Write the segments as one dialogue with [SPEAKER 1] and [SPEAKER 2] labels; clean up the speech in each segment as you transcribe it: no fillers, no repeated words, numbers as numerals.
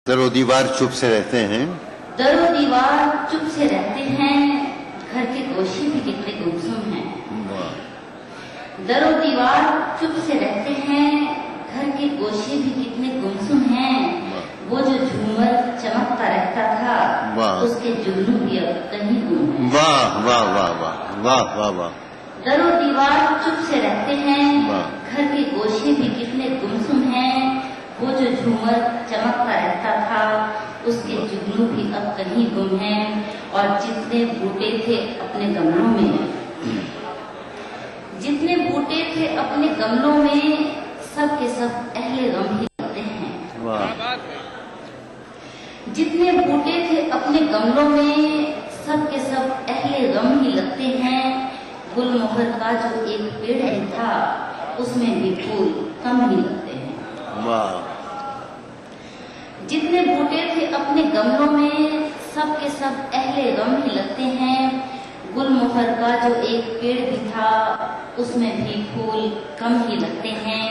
[SPEAKER 1] در و دیوار چپ سے رہتے ہیں،
[SPEAKER 2] در و دیوار چپ سے رہتے ہیں، گھر کے گوشے بھی کتنے گمسم ہیں۔ در و دیوار چپ سے رہتے ہیں، گھر کے گوشے بھی کتنے گمسم ہیں۔ وہ جو جھومر چمکتا رہتا تھا، اس کے جگنو بھی اب کہیں گم ہیں۔
[SPEAKER 1] واہ واہ واہ واہ واہ واہ واہ۔
[SPEAKER 2] در و دیوار چپ سے رہتے ہیں، گھر کے گوشے بھی کتنے گمسم ہیں۔ وہ جو جھومر چمکتا رہتا تھا، اس کے جگنو بھی اب کہیں گم ہیں۔ اور جتنے بوٹے تھے اپنے گملوں میں، جتنے بوٹے تھے اپنے گملوں میں، سب کے سب اہل غم ہی لگتے ہیں۔ جتنے بوٹے تھے اپنے گملوں میں، سب کے سب اہل غم ہی لگتے ہیں۔ گل مہر کا جو ایک پیڑ بھی تھا، اس میں بھی پھول کم ہی لگتے ہیں۔ جتنے بوٹے تھے اپنے گملوں میں، سب کے سب اہل غم ہی لگتے ہیں۔ گل مہر کا جو ایک پیڑ بھی تھا، اس میں بھی پھول کم ہی لگتے ہیں۔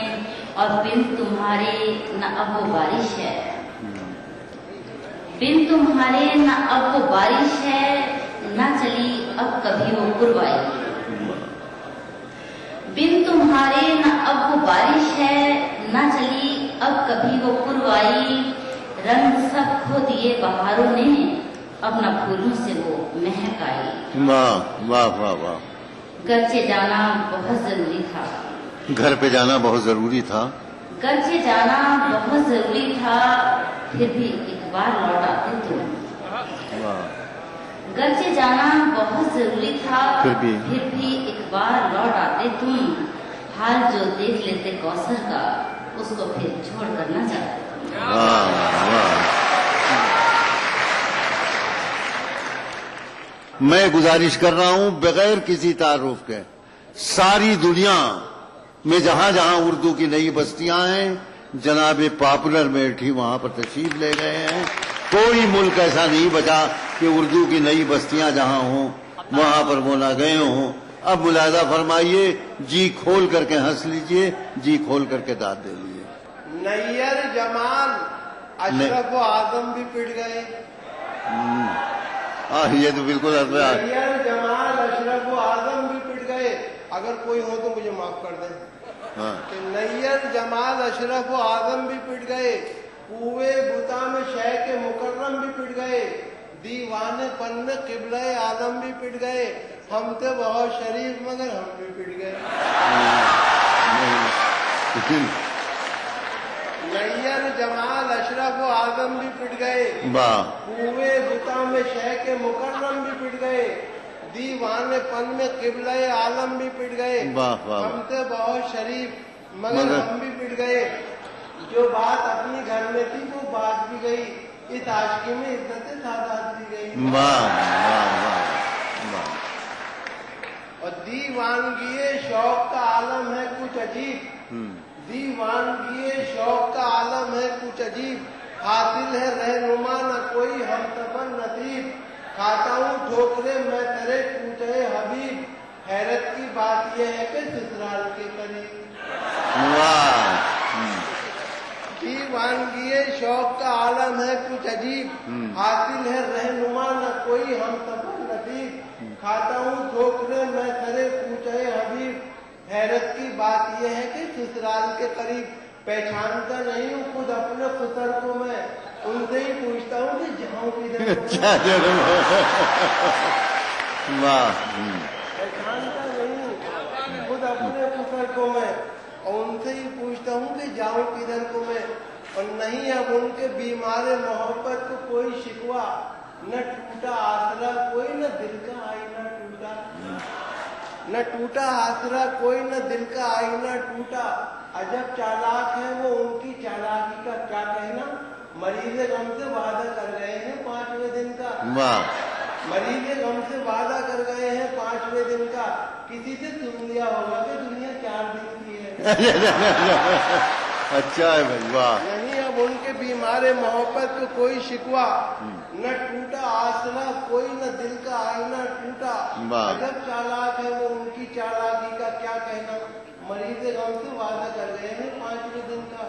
[SPEAKER 2] اور بن تمہارے نہ اب وہ بارش ہے، بن تمہارے نہ اب وہ بارش ہے، نہ چلی اب کبھی وہ پروائی۔ بن تمہارے نہ اب وہ بارش ہے، نہ چلی اب کبھی وہ پروائی۔ رنگ سب کھو دیے بہاروں نے، اب نہ پھولوں سے وہ مہک آئی۔
[SPEAKER 1] واہ واہ واہ واہ۔
[SPEAKER 2] گرچہ جانا بہت ضروری تھا،
[SPEAKER 1] گھر پہ جانا بہت ضروری تھا،
[SPEAKER 2] گرچہ جانا بہت ضروری تھا، پھر بھی ایک بار لوٹ آتے تم۔ گرچہ جانا بہت ضروری تھا،
[SPEAKER 1] پھر بھی
[SPEAKER 2] ایک بار لوٹ آتے تم۔ حال جو دیکھ لیتے کوثر کا، اس کو پھر چھوڑ کر نہ جاتے تم۔
[SPEAKER 1] میں گزارش کر رہا ہوں بغیر کسی تعارف کے، ساری دنیا میں جہاں جہاں اردو کی نئی بستیاں ہیں، جناب پاپولر میٹھی وہاں پر تشریف لے گئے ہیں۔ کوئی ملک ایسا نہیں بچا کہ اردو کی نئی بستیاں جہاں ہوں وہاں پر وہ نہ گئے ہوں۔ اب ملاحظہ فرمائیے، جی کھول کر کے ہنس لیجئے، جی کھول کر کے داد دے لیجئے۔
[SPEAKER 3] نیر جمال اشرف و اعظم بھی پٹ گئے۔
[SPEAKER 1] یہ تو بالکل
[SPEAKER 3] نیر جمال اشرف و اعظم بھی پٹ گئے۔ اگر کوئی ہو تو مجھے معاف کر دیں کہ نیر جمال اشرف و اعظم بھی پٹ گئے، کوئے بتا میں شیخ مکرم بھی پٹ گئے، دیوان پن میں قبلہ عالم بھی پٹ گئے۔ ہم تھے بہت شریف مگر ہم بھی پٹ گئے۔ نیر جمال اشرف و اعظم بھی پٹ گئے، کوئے بتا میں شیخ مکرم بھی پٹ گئے، دیوان پن میں قبلہ عالم بھی پٹ گئے۔ ہم تھے بہت شریف مگر ہم بھی پٹ گئے۔ جو بات اپنی گھر میں تھی وہ بات بھی گئی، اس عاشقی میں عزت سادات بھی گئی۔ اور دیوانگی شوق کا عالم ہے کچھ عجیب، دیوانگی شوق کا عالم ہے کچھ عجیب، حاصل ہے رہنما نہ کوئی ہم سفر نصیب، کھاتا ہوں ٹھوکرے میں تیرے ٹوٹے حبیب، حیرت کی بات یہ ہے کہ سسرال کے قریب۔ دیوانگی شوق کا عالم ہے کچھ عجیب، حاصل ہے رہنما نہ کوئی ہم سفر نصیب، کھاتا ہوں ٹھوکرے میں تیرے ٹوٹے حبیب، حیرت کی بات یہ ہے کہ سسرال کے قریب۔ پہچانتا نہیں ہوں خود اپنے خسر کو میں، ان سے ہی پوچھتا ہوں کہ جاؤں کدھر۔ پہچانتا نہیں ہوں خود اپنے خسر کو میں، اور ان سے ہی پوچھتا ہوں کہ جاؤں کدھر کو میں۔ اور نہیں اب ان کے بیمار محبت کو کوئی شکوا، نہ ٹوٹا آسرا کوئی نہ دل کا آئینہ ٹوٹا، نہ ٹوٹا آسرا کوئی نہ دل کا آئینہ ٹوٹا۔ عجب چالاک ہے وہ ان کی چالاکی کا کیا کہنا، مریض غم سے وعدہ کر گئے ہیں 5ویں دن کا، مریض غم سے وعدہ کر گئے ہیں 5ویں دن کا، کسی سے سن لیا ہوگا کہ دنیا 4 دن کی ہے۔
[SPEAKER 1] اچھا ہے بھائی، واہ۔
[SPEAKER 3] نہیں اب ان کے بیمار محبت کو کوئی شکوا، نہ ٹوٹا آسرا کوئی نہ دل کا آئینہ ٹوٹا۔ عجب چالاک ہے وہ ان کی چالاکی کا کیا کہنا، مریض غم سے وعدہ کر گئے ہیں 5ویں دن کا،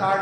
[SPEAKER 3] 60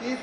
[SPEAKER 3] 30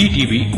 [SPEAKER 4] ETV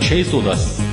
[SPEAKER 4] 610,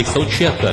[SPEAKER 4] 176,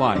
[SPEAKER 5] 5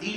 [SPEAKER 6] 3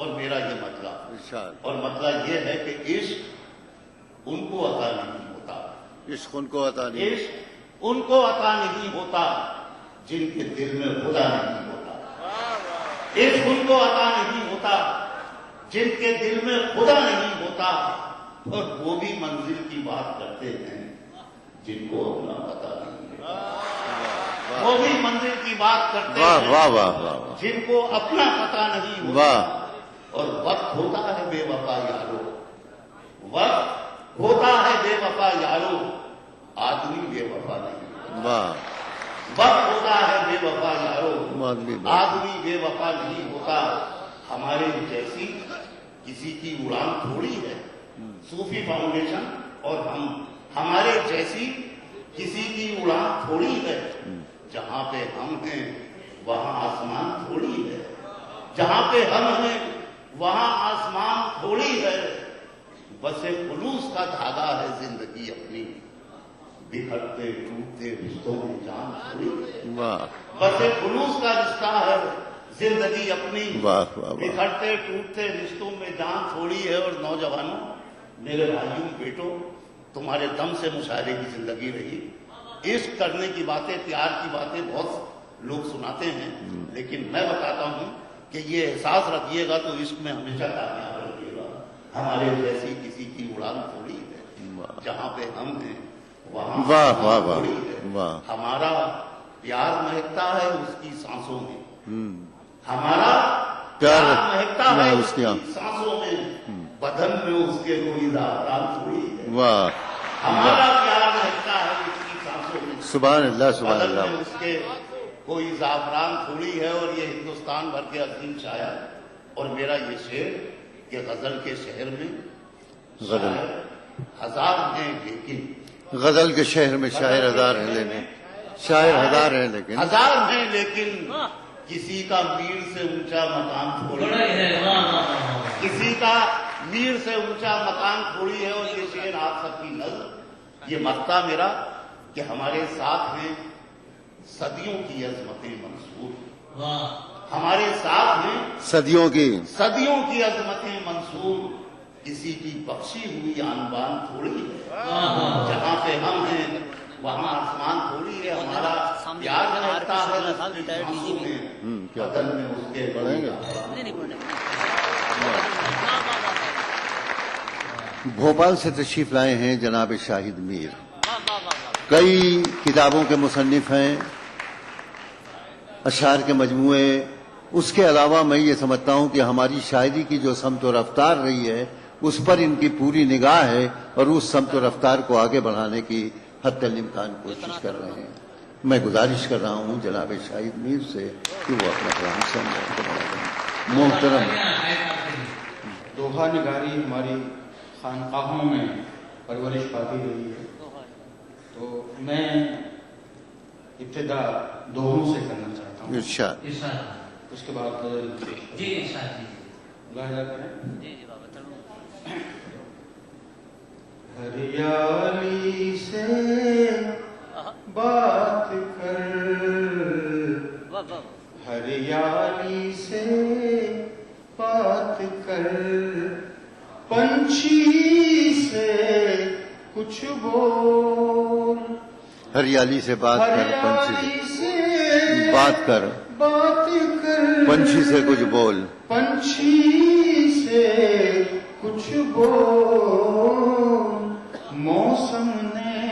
[SPEAKER 6] اور میرا یہ مطلب
[SPEAKER 1] ارشاد
[SPEAKER 6] اور مطلب یہ ہے کہ عشق ان کو عطا نہیں ہوتا،
[SPEAKER 1] عشق ان کو عطا نہیں،
[SPEAKER 6] عشق ان کو عطا نہیں ہوتا جن کے دل میں خدا نہیں ہوتا، عشق ان کو عطا نہیں ہوتا جن کے دل میں خدا نہیں ہوتا، اور وہ بھی منزل کی بات کرتے ہیں جن کو اپنا پتہ نہیں ہوتا، وہ بھی منزل کی بات کرتے
[SPEAKER 1] واہ
[SPEAKER 6] ہیں
[SPEAKER 1] واہ واہ واہ
[SPEAKER 6] جن کو اپنا پتہ نہیں ہوتا،
[SPEAKER 1] واہ
[SPEAKER 6] اور وقت ہوتا ہے بے وفا یارو، وقت ہوتا ہے بے وفا یارو، آدمی بے وفا نہیں ہوتا،
[SPEAKER 1] واہ
[SPEAKER 6] وقت ہوتا ہے بے وفا یارو،
[SPEAKER 1] آدمی
[SPEAKER 6] آدمی بے وفا نہیں ہوتا، ہمارے جیسی کسی کی اڑان تھوڑی ہے، صوفی فاؤنڈیشن اور ہمارے جیسی کسی کی اڑان تھوڑی ہے، جہاں پہ ہم ہیں وہاں آسمان تھوڑی ہے، جہاں پہ ہم ہیں وہاں آسمان تھوڑی ہے، بس خلوص کا دھاگا ہے زندگی اپنی، بکھرتے ٹوٹتے رشتوں میں جان تھوڑی ہے،
[SPEAKER 1] واہ
[SPEAKER 6] بس خلوص کا رشتہ ہے زندگی اپنی،
[SPEAKER 1] واہ واہ واہ
[SPEAKER 6] بکھرتے ٹوٹتے رشتوں میں جان تھوڑی ہے، اور نوجوانوں، میرے بھائیوں بیٹوں، تمہارے دم سے مشاعرے کی زندگی رہی، عشق کرنے کی باتیں، پیار کی باتیں بہت لوگ سناتے ہیں، لیکن میں بتاتا ہوں کہ یہ احساس رکھیے گا تو عشق میں ہمیشہ کامیاب رکھیے گا، ہمارے جیسی کسی کی اڑان تھوڑی ہے، جہاں پہ ہم ہیں وہاں
[SPEAKER 1] واہ
[SPEAKER 6] آسمان
[SPEAKER 1] واہ واہ
[SPEAKER 6] تھوڑی ہے،
[SPEAKER 1] واہ
[SPEAKER 6] ہمارا پیار مہکتا ہے اس کی سانسوں میں، ہمارا
[SPEAKER 1] پیار
[SPEAKER 6] مہکتا ہے
[SPEAKER 1] میں
[SPEAKER 6] اس
[SPEAKER 1] اس
[SPEAKER 6] کی
[SPEAKER 1] کی
[SPEAKER 6] سانسوں میں، بدن میں اس کے کوئی زعفران تھوڑی ہے،
[SPEAKER 1] واہ
[SPEAKER 6] ہمارا پیار مہکتا ہے اس کی سانسوں میں،
[SPEAKER 1] سبحان اللہ سبحان
[SPEAKER 6] بدن میں
[SPEAKER 1] اللہ
[SPEAKER 6] اس کے کوئی زعفران تھوڑی ہے، اور یہ ہندوستان بھر کے عظیم شاعر، اور میرا یہ شعر کہ غزل کے شہر میں
[SPEAKER 1] غزل
[SPEAKER 6] شاعر ہزار ہیں لیکن
[SPEAKER 1] غزل کے شہر میں شاعر ہزار ہیں لیکن شاعر ہزار ہیں لیکن
[SPEAKER 6] ہزار ہیں لیکن کسی کا میر سے اونچا مقام تھوڑی ہے، کسی کا میر سے اونچا مقام تھوڑی ہے، اور یہ شعر آپ سب کی نظر، یہ مقطع میرا کہ ہمارے ساتھ ہیں صدیوں کی عظمتیں منصور، ہمارے ساتھ ہیں
[SPEAKER 1] صدیوں کی
[SPEAKER 6] صدیوں کی عظمتیں منصور، کسی کی بخشی ہوئی آن بان تھوڑی ہے، جہاں پہ ہم ہیں وہاں آسمان تھوڑی ہے، ہمارا پیار رہتا ہے اس کی آنسوں میں،
[SPEAKER 1] کیا
[SPEAKER 6] بدن میں اس کے
[SPEAKER 1] پڑھیں گے بھوپال سے تشریف لائے ہیں جناب شاہد میر، کئی کتابوں کے مصنف ہیں، اشعار کے مجموعے، اس کے علاوہ میں یہ سمجھتا ہوں کہ ہماری شاعری کی جو سمت و رفتار رہی ہے اس پر ان کی پوری نگاہ ہے، اور اس سمت و رفتار کو آگے بڑھانے کی حتی الامکان کوشش کر رہے ہیں۔ میں گزارش کر رہا ہوں جناب شاہد میر سے کہ وہ اپنا کلام سے محترم
[SPEAKER 7] دوہا نگاری ہماری خانقاہوں میں پرورش پاتی رہی ہے، تو میں ابتدا دوہوں سے کرنا چاہتا ہوں،
[SPEAKER 1] ارشاد
[SPEAKER 7] اس کے بعد ملاحظہ کریں۔ ہریالی سے بات کر، ہریالی سے بات کر، پنچھی سے کچھ بول،
[SPEAKER 1] ہریالی سے بات کر، پنچھی
[SPEAKER 7] ہریالی سے
[SPEAKER 1] بات کر،
[SPEAKER 7] بات کر،
[SPEAKER 1] پنچھی سے کچھ بول،
[SPEAKER 7] پنچھی سے کچھ بول، موسم نے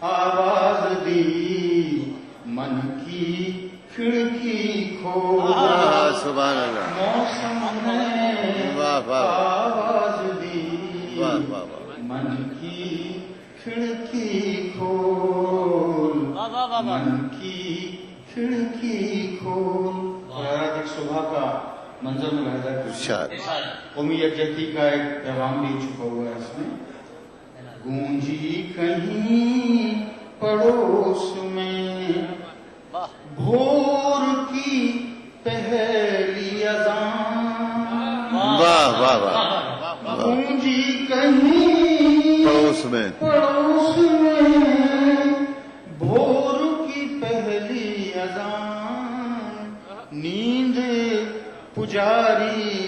[SPEAKER 7] آواز دی، من کی کھڑکی کھول،
[SPEAKER 1] سبحان اللہ،
[SPEAKER 7] موسم نے
[SPEAKER 1] واہ واہ
[SPEAKER 7] آواز دی،
[SPEAKER 1] واہ واہ واہ
[SPEAKER 7] من کی کھڑکی کھول، من کی کھڑکی کھول۔ اور ایک صبح کا منظر ملاحظہ کیجیے،
[SPEAKER 1] ارشاد
[SPEAKER 7] قومی یکجہتی کا ایک پیغام بھی چھپا ہوا ہے اس میں۔ گونجی کہیں پڑوس میں بھور کی پہلی اذان،
[SPEAKER 1] واہ واہ واہ
[SPEAKER 7] گونجی کہیں
[SPEAKER 1] پڑوس میں
[SPEAKER 7] پڑوس میں بھور کی پہلی اذان، نیند پجاری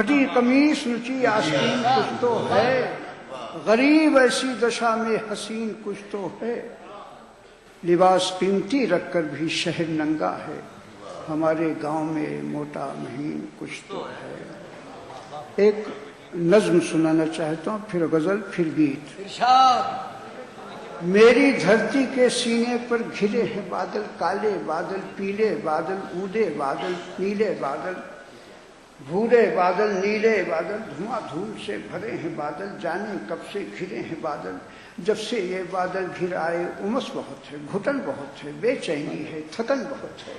[SPEAKER 8] پھٹی قمیص نچی آستین کچھ تو ہے، غریب ایسی دشا میں حسین کچھ تو ہے، لباس قیمتی رکھ کر بھی شہر ننگا ہے، ہمارے گاؤں میں موٹا مہین کچھ تو ہے۔ ایک نظم سنانا چاہتا ہوں، پھر غزل پھر گیت۔ میری دھرتی کے سینے پر گھرے ہیں بادل، کالے بادل، پیلے بادل، اودے بادل، نیلے بادل، بھورے بادل، نیلے بادل، دھواں دھول سے بھرے ہیں بادل، جانے کب سے گھرے ہیں بادل، جب سے یہ بادل گھر آئے امس بہت ہے، گھٹن بہت ہے، بے چینی ہے، تھکن بہت ہے۔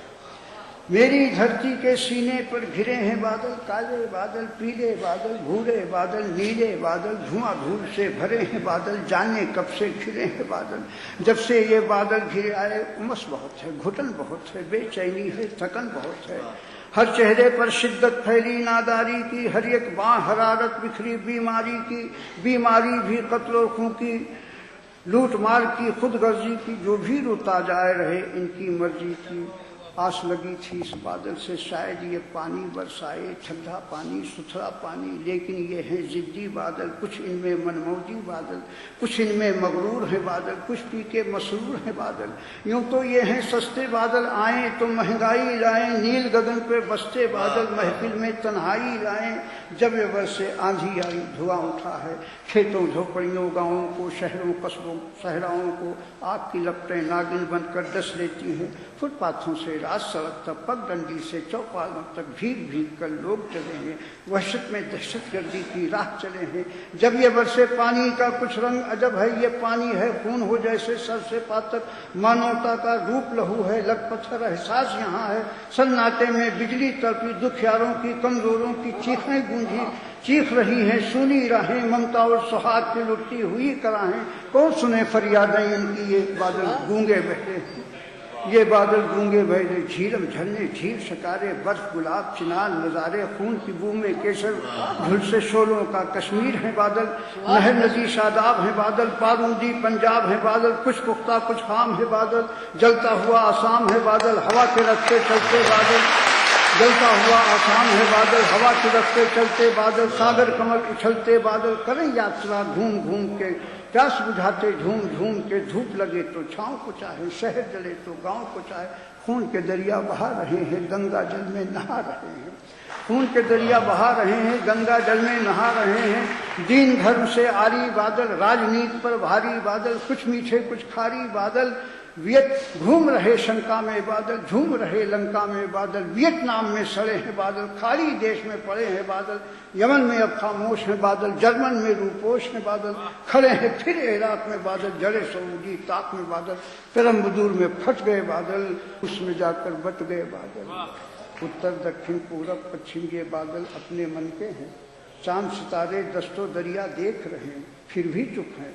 [SPEAKER 8] میری دھرتی کے سینے پر گھرے ہیں بادل، کالے بادل، پیلے بادل، بھورے بادل، نیلے بادل، دھواں دھول سے بھرے ہیں بادل، جانے کب سے گھرے ہیں بادل، جب سے یہ بادل گھر آئے امس بہت ہے، گھٹن بہت ہے، بے چینی ہے، تھکن بہت ہے۔ ہر چہرے پر شدت پھیلی ناداری کی، ہر ایک باں حرارت بکھری بیماری کی، بیماری بھی قتل و خون کی، لوٹ مار کی، خود غرضی کی، جو بھی روتا جائے رہے ان کی مرضی کی۔ آس لگی تھی اس بادل سے شاید یہ پانی برسائے، ٹھنڈا پانی، ستھرا پانی، لیکن یہ ہیں ضدی بادل، کچھ ان میں منموجی بادل، کچھ ان میں مغرور ہے بادل، کچھ پی کے مسرور ہے بادل۔ یوں تو یہ ہیں سستے بادل، آئیں تو مہنگائی لائیں، نیل گگن پہ بستے بادل، محفل میں تنہائی لائیں، جب یہ برسے آندھی آئی دھواں اٹھا ہے، کھیتوں جھوپڑیوں گاؤں کو، شہروں قصبوں صحراؤں کو آگ کی لپٹیں ناگن بن کر ڈس لیتی ہیں۔ فٹ پاتھوں سے رات سڑک تک، پگ ڈنڈی سے چوپالوں تک بھیگ بھیگ کر لوگ چلے ہیں، وحشت میں دہشت گردی کی راہ چلے ہیں۔ جب یہ برسے پانی کا کچھ رنگ عجب ہے، یہ پانی ہے خون ہو جیسے سر سے پا تک، مانوتا کا روپ لہو ہے، لگ پتھر احساس یہاں ہے۔ سناٹے میں بجلی تڑپی، دکھیاروں کی کمزوروں کی چیخیں گونجی، چیخ رہی ہیں سونی راہیں، ممتا اور سہاد کی لٹتی ہوئی کراہیں، کون سنے فریادیں ان کی، یہ بادل گونگے بہتے ہیں، یہ بادل گونگے بہتے، جھیلم جھرنے جھیل شکارے، برف گلاب چنار نظارے، خون کی بو میں کیسر جھلسے شولوں کا کشمیر ہے بادل، نہر ندی شاداب ہے بادل، پارودی پنجاب ہے بادل، کچھ پختہ کچھ خام ہے بادل، جلتا ہوا آسام ہے بادل، ہوا کے رستے چلتے بادل، جلتا ہوا آسام ہے بادل، ہوا کے رستے چلتے بادل، ساگر کمل اچھلتے بادل، کریں یاترا گھوم گھوم کے، پیاس بجھاتے جھوم جھوم کے، دھوپ لگے تو چھاؤں کو چاہے، شہر جلے تو گاؤں کو چاہے، خون کے دریا بہا رہے ہیں، گنگا جل میں نہا رہے ہیں، خون کے دریا بہا رہے ہیں، گنگا جل میں نہا رہے ہیں، دین دھرم سے آری بادل، راجنیت پر بھاری بادل، کچھ میٹھے کچھ کھاری بادل، گھوم رہے شنکا میں بادل، جھوم رہے لنکا میں بادل، ویتنام میں سڑے ہیں بادل، خالی دیش میں پڑے ہیں بادل، یمن میں اب خاموش ہیں بادل، جرمن میں روپوش ہیں بادل، کھڑے ہیں پھر عراق میں بادل، جڑے سعودی طاق میں بادل، پیرم بدور میں پھٹ گئے بادل، اس میں جا کر بٹ گئے بادل، اتر دکھن پورب پچھم یہ بادل اپنے من کے ہیں، چاند ستارے دست و دریا دیکھ رہے ہیں پھر بھی چپ ہیں،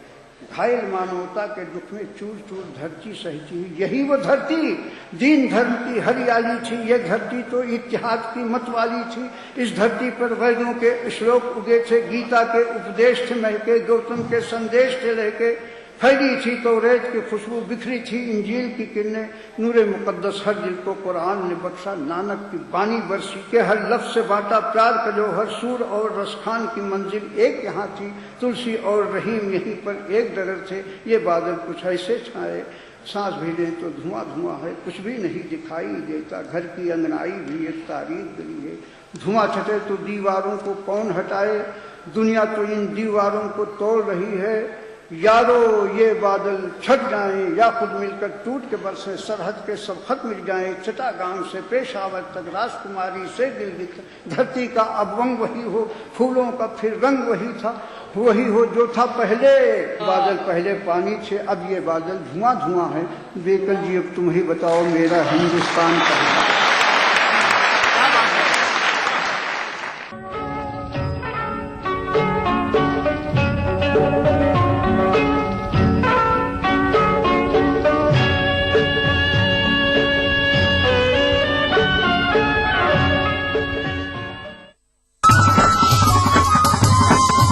[SPEAKER 8] گھائل مانوتا کے دکھ میں چور چور دھرتی سہتی ہوئی، یہی وہ دھرتی دین دھرم کی ہریالی تھی، یہ دھرتی تو اتحاد کی مت والی تھی، اس دھرتی پر ویدوں کے شلوک اگے تھے، گیتا کے اپدیش تھے مہکے، گوتم کے سندیش تھے لہکے، پھیلی تھی توریت کی خوشبو، بکھری تھی انجیل کی کرنیں، نور مقدس ہر دل کو قرآن نے بخشا، نانک کی بانی برسی کے ہر لفظ سے بانٹا پیار کا جوہر، سور اور رسخان کی منزل ایک یہاں تھی، تلسی اور رحیم یہیں پر ایک ڈگر تھے، یہ بادل کچھ ایسے چھائے، سانس بھی لیں تو دھواں دھواں ہے، کچھ بھی نہیں دکھائی دیتا، گھر کی انگنائی بھی ایک تاریخ گلی ہے، دھواں چھٹے تو دیواروں کو کون ہٹائے، دنیا تو ان دیواروں کو توڑ رہی ہے، یارو یہ بادل چھٹ جائیں یا خود مل کر ٹوٹ کے برسیں، سرحد کے سب خط مل جائیں، چٹاگانگ سے پیشاور تک، راج کماری سے گلگت، دھرتی کا اب رنگ وہی ہو، پھولوں کا پھر رنگ وہی تھا، وہی ہو جو تھا پہلے، بادل پہلے پانی تھے اب یہ بادل دھواں دھواں ہے، بیکل جی اب تم ہی بتاؤ میرا ہندوستان کہاں ہے؟